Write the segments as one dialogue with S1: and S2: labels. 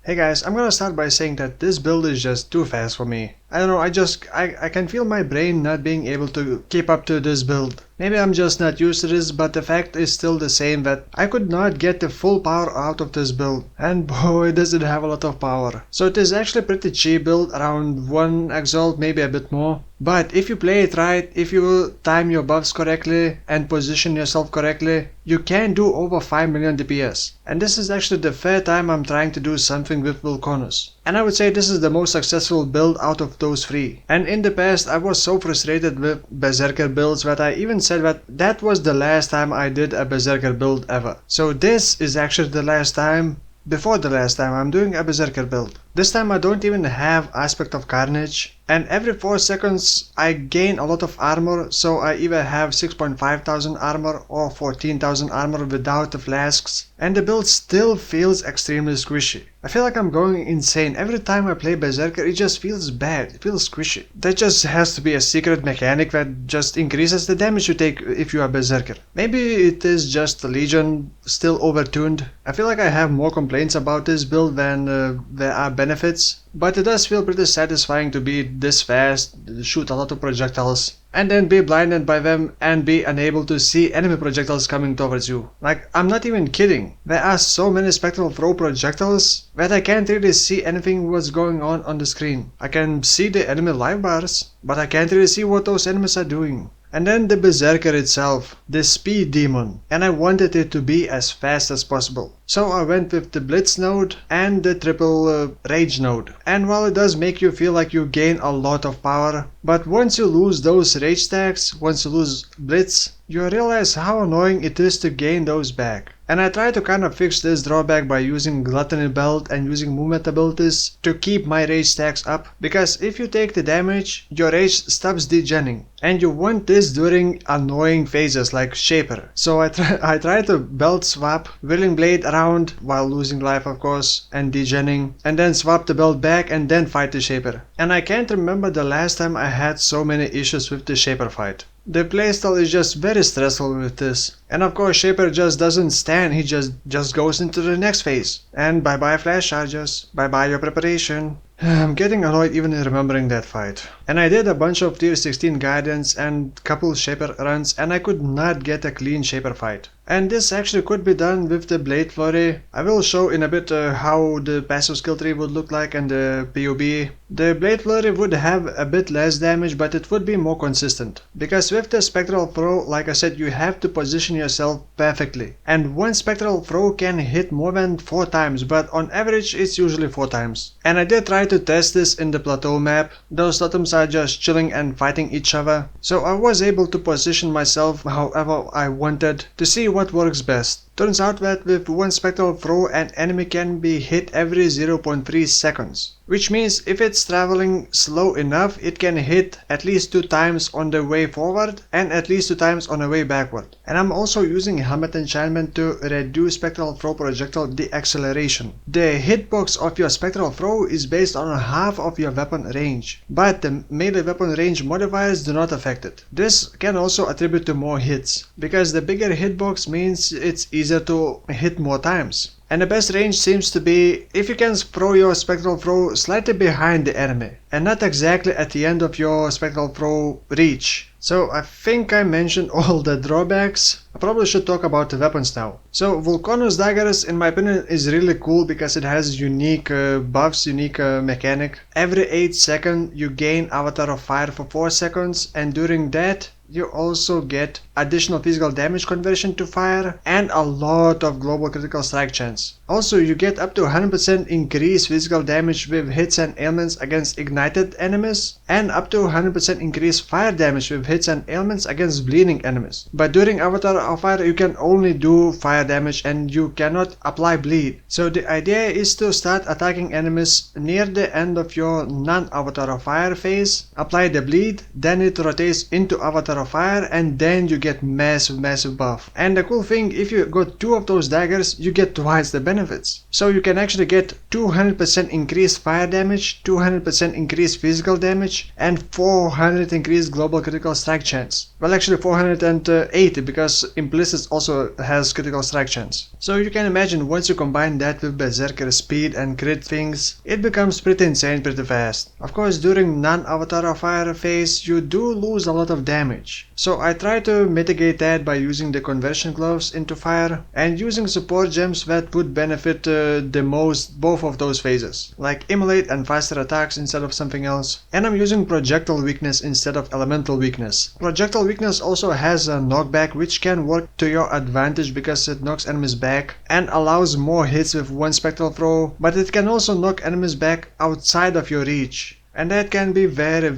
S1: Hey guys, I'm gonna start by saying that this build is just too fast for me. I don't know, I can feel my brain not being able to keep up to this build. Maybe I'm just not used to this, but the fact is still the same that I could not get the full power out of this build. And boy, does it have a lot of power. So it is actually a pretty cheap build, around 1 exalt, maybe a bit more. But if you play it right, if you time your buffs correctly and position yourself correctly, you can do over 5 million DPS. And this is actually the third time I'm trying to do something with Vulconus. And I would say this is the most successful build out of those 3. And in the past I was so frustrated with Berserker builds that I even said that was the last time I did a Berserker build ever. So this is actually the last time, before the last time, I'm doing a Berserker build. This time I don't even have Aspect of Carnage, and every 4 seconds I gain a lot of armor, so I either have 6,500 armor or 14,000 armor without the flasks, and the build still feels extremely squishy. I feel like I'm going insane. Every time I play Berserker it just feels bad, it feels squishy. That just has to be a secret mechanic that just increases the damage you take if you are Berserker. Maybe it is just the Legion still overtuned. I feel like I have more complaints about this build than there are benefits, but it does feel pretty satisfying to be this fast, shoot a lot of projectiles, and then be blinded by them and be unable to see enemy projectiles coming towards you. Like, I'm not even kidding. There are so many Spectral Throw projectiles that I can't really see anything what's going on the screen. I can see the enemy life bars, but I can't really see what those enemies are doing. And then the Berserker itself, the speed demon, and I wanted it to be as fast as possible. So I went with the Blitz node and the triple Rage node. And while it does make you feel like you gain a lot of power, but once you lose those Rage stacks, once you lose Blitz, you realize how annoying it is to gain those back. And I try to kind of fix this drawback by using Gluttony Belt and using movement abilities to keep my rage stacks up, because if you take the damage, your rage stops degenning, and you want this during annoying phases like Shaper. So I try to belt swap Whirling Blade around while losing life of course and degenning, and then swap the belt back and then fight the Shaper. And I can't remember the last time I had so many issues with the Shaper fight. The playstyle is just very stressful with this. And of course Shaper just doesn't stand, he just goes into the next phase. And bye bye flash charges, bye bye your preparation. I'm getting annoyed even remembering that fight. And I did a bunch of tier 16 guidance and couple Shaper runs, and I could not get a clean Shaper fight. And this actually could be done with the Blade Flurry. I will show in a bit how the passive skill tree would look like and the POB. The Blade Flurry would have a bit less damage, but it would be more consistent. Because with the Spectral Throw, like I said, you have to position yourself perfectly. And one Spectral Throw can hit more than 4 times, but on average it's usually 4 times. And I did try to test this in the plateau map. Those totems are just chilling and fighting each other. So I was able to position myself however I wanted to see what works best. Turns out that with one Spectral Throw an enemy can be hit every 0.3 seconds. Which means if it's traveling slow enough, it can hit at least 2 times on the way forward and at least 2 times on the way backward. And I'm also using Helmet Enchantment to reduce Spectral Throw projectile deceleration. The hitbox of your Spectral Throw is based on half of your weapon range, but the melee weapon range modifiers do not affect it. This can also attribute to more hits, because the bigger hitbox means it's easier to hit more times. And the best range seems to be if you can throw your Spectral Throw slightly behind the enemy and not exactly at the end of your Spectral Throw reach. So I think I mentioned all the drawbacks. I probably should talk about the weapons now. So Vulconus Daggers in my opinion is really cool because it has unique buffs, unique mechanic. Every 8 seconds you gain Avatar of Fire for 4 seconds, and during that you also get additional physical damage conversion to fire and a lot of global critical strike chance. Also you get up to 100% increased physical damage with hits and ailments against ignited enemies, and up to 100% increased fire damage with hits and ailments against bleeding enemies. But during Avatar of Fire you can only do fire damage and you cannot apply bleed. So the idea is to start attacking enemies near the end of your non-Avatar of Fire phase, apply the bleed, then it rotates into Avatar Avatar of Fire, and then you get massive buff. And the cool thing, if you got 2 of those daggers, you get twice the benefits. So you can actually get 200% increased fire damage, 200% increased physical damage, and 400 increased global critical strike chance. Well, actually 480, because Implicit also has critical strike chance. So you can imagine, once you combine that with Berserker speed and crit things, it becomes pretty insane pretty fast. Of course, during non-Avatar of Fire phase, you do lose a lot of damage. So I try to mitigate that by using the conversion gloves into fire and using support gems that would benefit the most both of those phases, like Immolate and faster attacks instead of something else. And I'm using projectile weakness instead of elemental weakness. Projectile weakness also has a knockback, which can work to your advantage because it knocks enemies back and allows more hits with one spectral throw, but it can also knock enemies back outside of your reach. And that can be very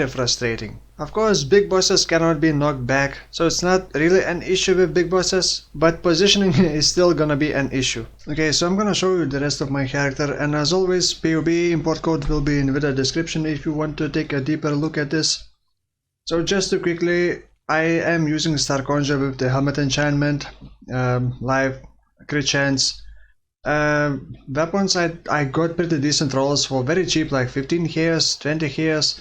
S1: frustrating. Of course, big bosses cannot be knocked back, so it's not really an issue with big bosses, but positioning is still gonna be an issue. Okay, so I'm gonna show you the rest of my character, and as always, POB import code will be in the video description if you want to take a deeper look at this. So just to quickly, I am using Star Conjure with the helmet enchantment, live, crit chance. Weapons, I got pretty decent rolls for very cheap, like 15 heres, 20 heres,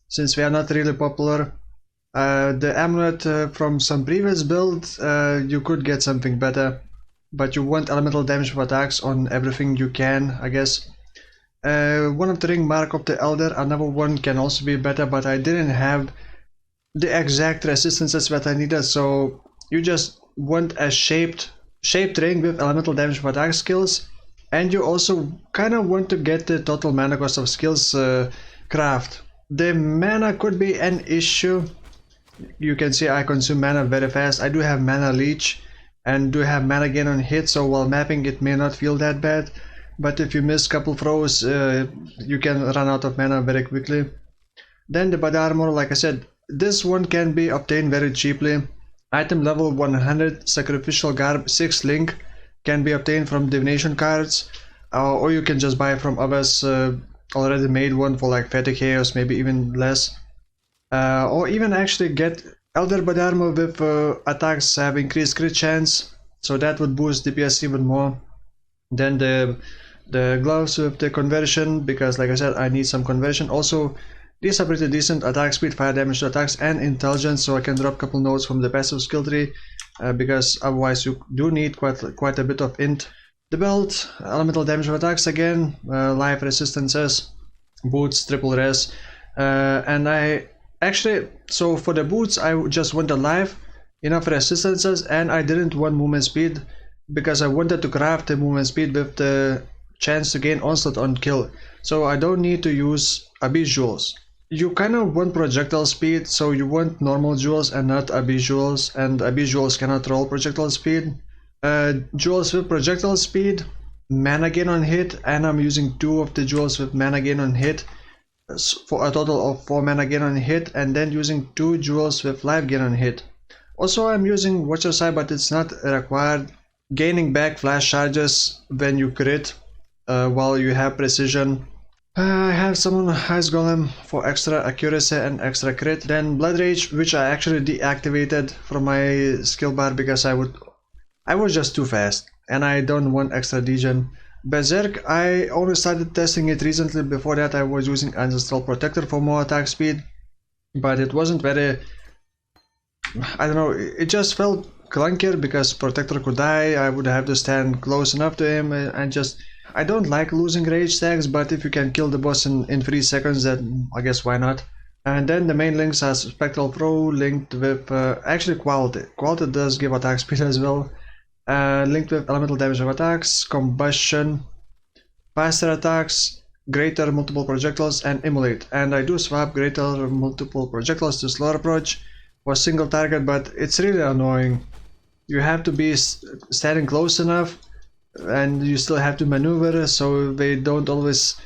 S1: since we are not really popular. The amulet from some previous build, you could get something better, but you want elemental damage for attacks on everything you can, I guess. One of the ring, Mark of the Elder, another one can also be better, but I didn't have the exact resistances that I needed, so you just want a shaped ring with elemental damage for attack skills, and you also kind of want to get the total mana cost of skills craft. The mana could be an issue. You can see I consume mana very fast. I do have mana leech and do have mana gain on hit, so while mapping it may not feel that bad, but if you miss couple throws, you can run out of mana very quickly. Then the body armor, like I said, this one can be obtained very cheaply. Item level 100 Sacrificial Garb 6 link can be obtained from divination cards, or you can just buy from others already made one for like 30 chaos, maybe even less, or even actually get Elder Body Armor with attacks have increased crit chance, so that would boost DPS even more. Then the gloves with the conversion, because like I said, I need some conversion. Also, these are pretty decent attack speed, fire damage to attacks, and intelligence, so I can drop a couple nodes from the passive skill tree, because otherwise you do need quite a bit of int. The belt, elemental damage to attacks again, life resistances, boots, triple res, and I actually, so for the boots I just wanted life, enough resistances, and I didn't want movement speed, because I wanted to craft the movement speed with the chance to gain onslaught on kill, so I don't need to use abyss jewels. You kind of want projectile speed, so you want normal jewels and not abyss jewels, and abyss jewels cannot roll projectile speed. Jewels with projectile speed, mana gain on hit, and I'm using 2 of the jewels with mana gain on hit for a total of 4 mana gain on hit, and then using 2 jewels with life gain on hit. Also, I'm using Watcher Sight, but it's not required. Gaining back flash charges when you crit while you have precision. I have Summon Ice Golem for extra accuracy and extra crit. Then Blood Rage, which I actually deactivated from my skill bar because I was just too fast and I don't want extra degen. Berserk, I only started testing it recently. Before that I was using Ancestral Protector for more attack speed, but it wasn't very, I don't know, it just felt clunkier because Protector could die. I would have to stand close enough to him, and just, I don't like losing rage stacks, but if you can kill the boss in 3 seconds, then I guess why not. And then the main links are Spectral Throw linked with actually Quality. Quality does give attack speed as well. Linked with elemental damage of attacks, Combustion, faster attacks, greater multiple projectiles, and Immolate. And I do swap greater multiple projectiles to slower proj for a single target, but it's really annoying. You have to be standing close enough, and you still have to maneuver, so they don't always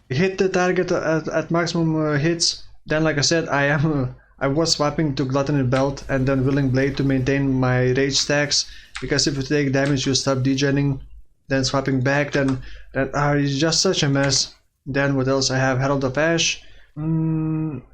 S1: hit the target at maximum hits. Then, like I said, I was swapping to Gluttony Belt and then Willing Blade to maintain my rage stacks, because if you take damage you stop degenning. Then swapping back, then it's just such a mess. Then what else? I have Herald of Ash,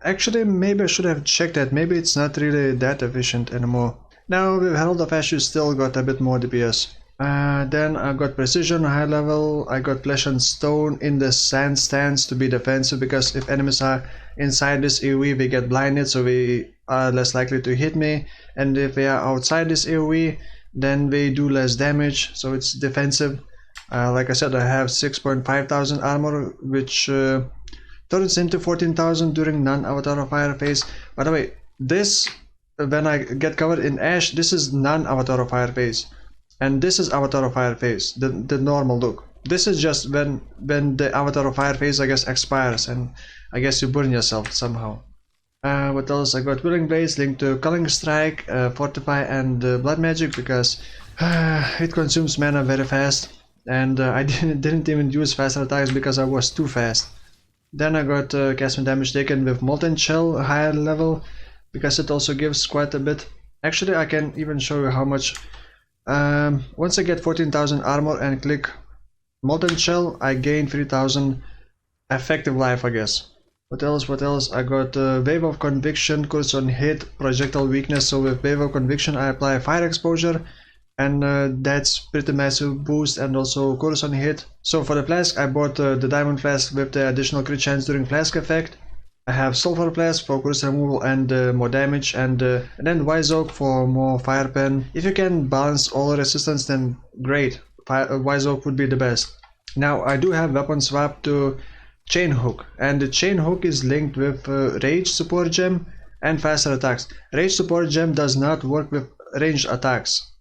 S1: Actually, maybe I should have checked that. Maybe it's not really that efficient anymore. Now with Herald of Ash you still got a bit more DPS. Then I got Precision, high level. I got Flesh and Stone in the sand stance to be defensive, because if enemies are inside this AoE we get blinded, so we are less likely to hit me, and if they are outside this AoE then they do less damage, so it's defensive. Like I said, I have 6,500 armor, which turns into 14,000 during non-avatar of fire phase. By the way, this, when I get covered in ash, this is non-avatar of fire phase, and this is avatar of fire phase, the normal look. This is just when the avatar of fire phase, I guess, expires, and I guess you burn yourself somehow. What else? I got Willing Blades linked to Culling Strike, Fortify, and Blood Magic, because it consumes mana very fast, and I didn't even use faster attacks because I was too fast. Then I got cast damage taken with Molten Shell, higher level, because it also gives quite a bit. Actually, I can even show you how much. Once I get 14,000 armor and click Molten Shell, I gain 3,000 effective life, I guess. What else? What else? I got Wave of Conviction, Curse on Hit, Projectile Weakness. So with Wave of Conviction I apply Fire Exposure, and that's pretty massive boost, and also Curse on Hit. So for the Flask I bought the Diamond Flask with the additional crit chance during Flask effect. I have Sulfur Flask for curse removal and more damage, and then Wise Oak for more Fire Pen. If you can balance all resistance, then great. Wise Oak would be the best. Now I do have weapon swap to Chain Hook, and the Chain Hook is linked with Rage Support Gem and faster attacks. Rage Support Gem does not work with ranged attacks,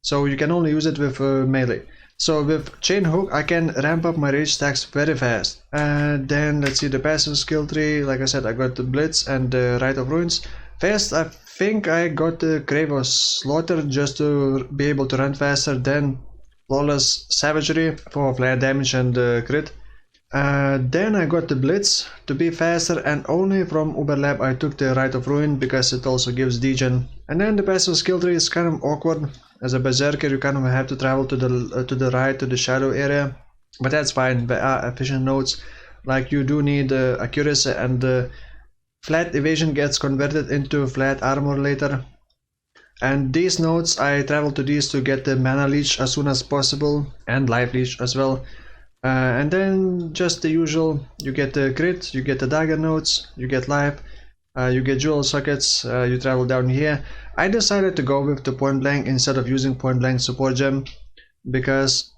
S1: so you can only use it with melee. So with Chain Hook I can ramp up my rage stacks very fast. And then let's see the passive skill tree. Like I said, I got the Blitz and the Rite of Ruins. First I think I got the Crave of Slaughter just to be able to run faster, then Flawless Savagery for flare damage and crit. Then I got the Blitz to be faster, and only from Uberlab I took the Rite of Ruin because it also gives degen. And then the passive skill tree is kind of awkward. As a Berserker you kind of have to travel to the right, to the shadow area, but that's fine. There are efficient nodes, like you do need accuracy, and flat evasion gets converted into flat armor later. And these nodes, I travel to these to get the mana leech as soon as possible, and life leech as well. And then just the usual, you get the crit, you get the dagger nodes, you get life, you get jewel sockets, you travel down here. I decided to go with the point blank instead of using point blank support gem, because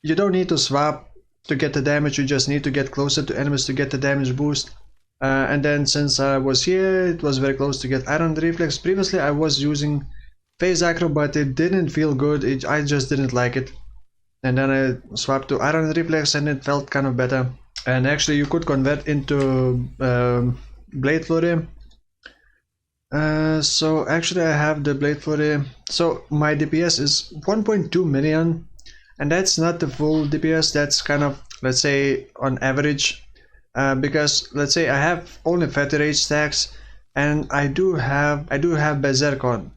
S1: you don't need to swap to get the damage, you just need to get closer to enemies to get the damage boost. And then since I was here, it was very close to get Iron Reflex. Previously I was using Phase Acro, but it didn't feel good, I just didn't like it. And then I swapped to Iron Reflex and it felt kind of better. And actually you could convert into Blade Flurry. So actually I have the Blade Flurry. So my DPS is 1.2 million, and that's not the full DPS, that's kind of, let's say, on average. Because let's say I have only 30 rage stacks, and I do have Berserk on.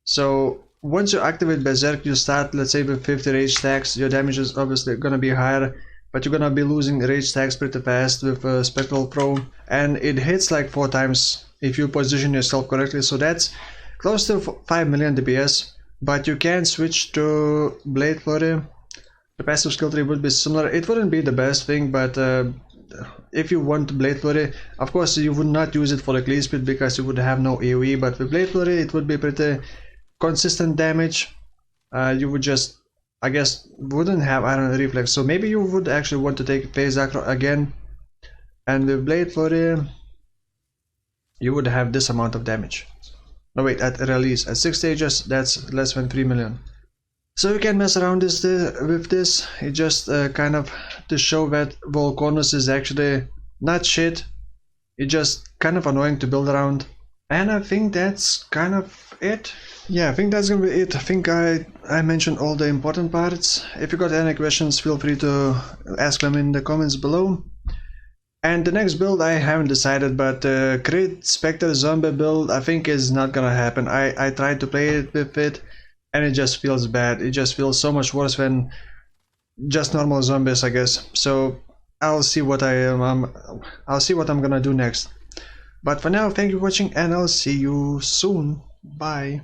S1: So once you activate Berserk, you start, let's say, with 50 rage stacks. Your damage is obviously gonna be higher, but you're gonna be losing rage stacks pretty fast with Spectral Throw, and it hits like 4 times if you position yourself correctly. So that's close to 5 million DPS, but you can switch to Blade Flurry. The passive skill tree would be similar. It wouldn't be the best thing, but if you want Blade Flurry, of course you would not use it for the clear speed because you would have no AoE, but with Blade Flurry it would be pretty consistent damage. You would just, I guess, wouldn't have Iron Reflex, so maybe you would actually want to take Phase Acro again, and with Blade Flurry you would have this amount of damage. No wait, at release, at 6 stages, that's less than 3 million. So you can mess around with this, it just kind of to show that Vulconus is actually not shit, it's just kind of annoying to build around. And I think that's kind of it. Yeah, I think that's gonna be it. I think I mentioned all the important parts. If you got any questions, feel free to ask them in the comments below. And the next build I haven't decided, but Crit Spectre Zombie build I think is not gonna happen. I tried to play it with it and it just feels bad. It just feels so much worse than just normal zombies, I guess. So I'll see what I'll see what I'm gonna do next. But for now, thank you for watching, and I'll see you soon. Bye.